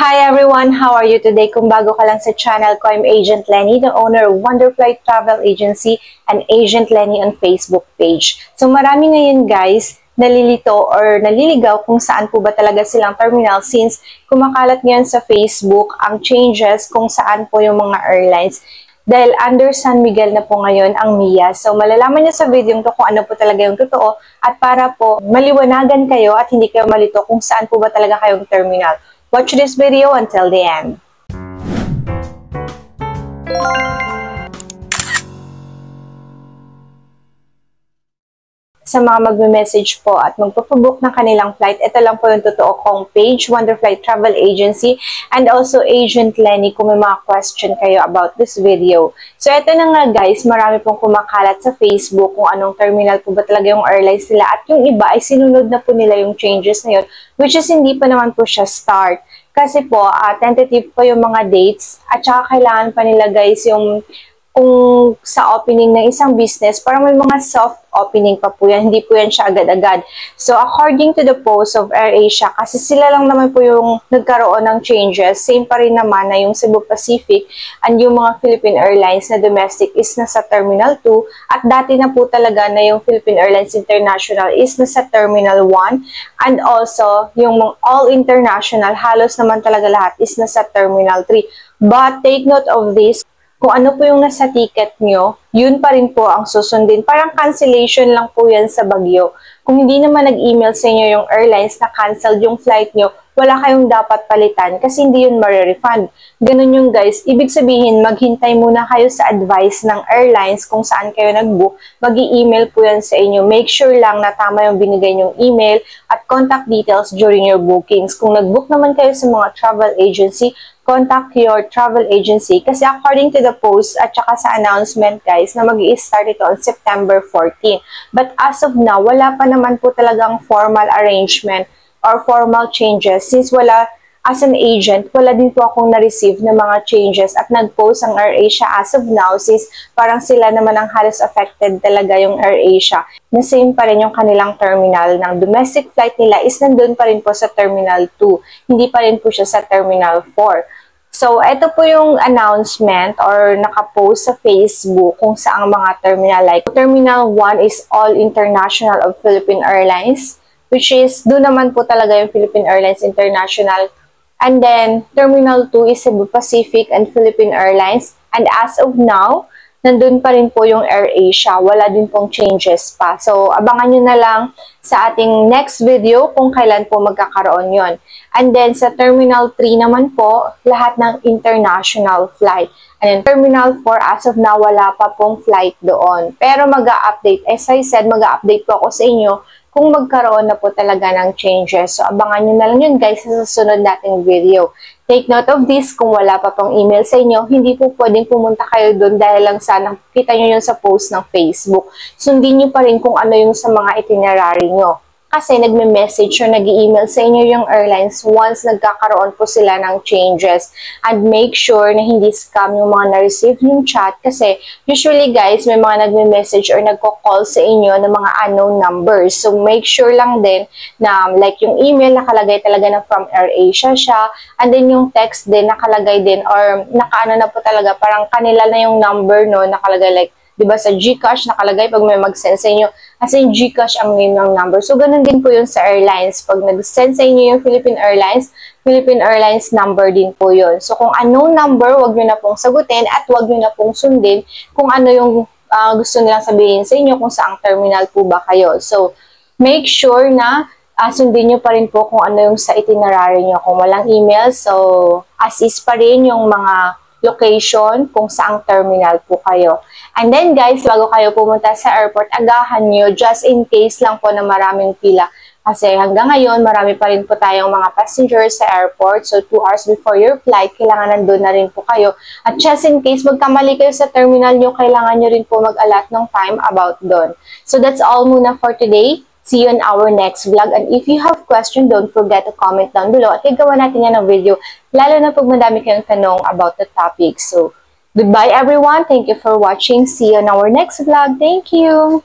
Hi everyone! How are you today? Kung bago ka lang sa channel ko, I'm Agent Lenny, the owner of Wonderflight Travel Agency and Agent Lenny on Facebook page. So marami ngayon guys nalilito or naliligaw kung saan po ba talaga silang terminal since kumakalat ngayon sa Facebook ang changes kung saan po yung mga airlines. Dahil under San Miguel na po ngayon ang MIA. So malalaman niyo sa video to kung ano po talaga yung totoo at para po maliwanagan kayo at hindi kayo malito kung saan po ba talaga kayong terminal. Watch this video until the end. Sa mga magme-message po at magpapabook ng kanilang flight, ito lang po yung totoo kong page, Wonderflight Travel Agency, and also Agent Lenny kung may mga question kayo about this video. So ito na nga guys, marami pong kumakalat sa Facebook kung anong terminal po ba talaga yung airlines nila at yung iba ay sinunod na po nila yung changes na yun, which is hindi pa naman po siya start. Kasi po, tentative po yung mga dates at saka kailangan pa nila guys yung kung sa opening ng isang business, parang may mga soft opening pa po yan, hindi po yan siya agad-agad. So, according to the post of AirAsia, kasi sila lang naman po yung nagkaroon ng changes, same pa rin naman na yung Cebu Pacific and yung mga Philippine Airlines na domestic is nasa Terminal 2 at dati na po talaga na yung Philippine Airlines International is nasa Terminal 1 and also yung all international, halos naman talaga lahat is nasa Terminal 3. But take note of this, kung ano po yung nasa ticket nyo, yun pa rin po ang susundin. Parang cancellation lang po yan sa Baguio. Kung hindi naman nag-email sa inyo yung airlines na canceled yung flight nyo, wala kayong dapat palitan kasi hindi yun ma-refund. Ganun yung guys. Ibig sabihin, maghintay muna kayo sa advice ng airlines kung saan kayo nag-book. Mag-i-email po yan sa inyo. Make sure lang na tama yung binigay nyong email at contact details during your bookings. Kung nag-book naman kayo sa mga travel agency, contact your travel agency kasi according to the post at saka sa announcement guys na mag-i-start ito on September 14. But as of now, wala pa naman po talagang formal arrangement or formal changes since wala, as an agent, wala din po akong na-receive na mga changes at nag-post ang AirAsia as of now since parang sila naman ang halos affected talaga yung AirAsia. Na same pa rin yung kanilang terminal ng domestic flight nila is nandun pa rin po sa Terminal 2. Hindi pa rin po siya sa Terminal 4. So, ito po yung announcement or nakapost sa Facebook kung saang mga terminal like Terminal 1 is all international of Philippine Airlines, which is doon naman po talaga yung Philippine Airlines International. And then, Terminal 2 is Cebu Pacific and Philippine Airlines. And as of now, nandun pa rin po yung AirAsia. Wala din pong changes pa. So, abangan nyo na lang sa ating next video kung kailan po magkakaroon yon. And then, sa Terminal 3 naman po, lahat ng international flight. And then, Terminal 4, as of now, wala pa pong flight doon. Pero mag-a-update. As I said, mag-a-update po ako sa inyo kung magkaroon na po talaga ng changes. So, abangan nyo na lang yun guys sa susunod nating video. Take note of this, kung wala pa pong email sa inyo, hindi po pwedeng pumunta kayo doon dahil lang sana kita nyo yun sa post ng Facebook. Sundin nyo pa rin kung ano yung sa mga itinerary nyo. Kasi nagme-message or nag-i-email sa inyo yung airlines once nagkakaroon po sila ng changes. And make sure na hindi scam yung mga na-receive yung chat kasi usually guys, may mga nagme-message or nagko-call sa inyo ng mga unknown numbers. So make sure lang din na like yung email nakalagay talaga na from AirAsia siya and then yung text din nakalagay din or nakaano na po talaga parang kanila na yung number no, nakalagay like diba sa GCash nakalagay pag may mag-send sa inyo as in GCash ang name ng number. So ganun din po yun sa airlines. Pag nag-send sa inyo yung Philippine Airlines number din po yun. So kung unknown number, wag nyo na pong sagutin at wag nyo na pong sundin kung ano yung gusto nilang sabihin sa inyo kung saang terminal po ba kayo. So make sure na sundin nyo pa rin po kung ano yung sa itinerary nyo. Kung walang email, so as is pa rin yung mga location kung saang terminal po kayo. And then guys, bago kayo pumunta sa airport, agahan nyo just in case lang po na maraming pila. Kasi hanggang ngayon, marami pa rin po tayong mga passengers sa airport. So 2 hours before your flight, kailangan nandun na rin po kayo. At just in case magkamali kayo sa terminal nyo, kailangan nyo rin po mag-allot ng time about doon. So that's all muna for today. See you in our next vlog. And if you have question, don't forget to comment down below. At gagawa natin yan ng video, lalo na pag madami kayong tanong about the topic. So, goodbye everyone. Thank you for watching. See you in our next vlog. Thank you.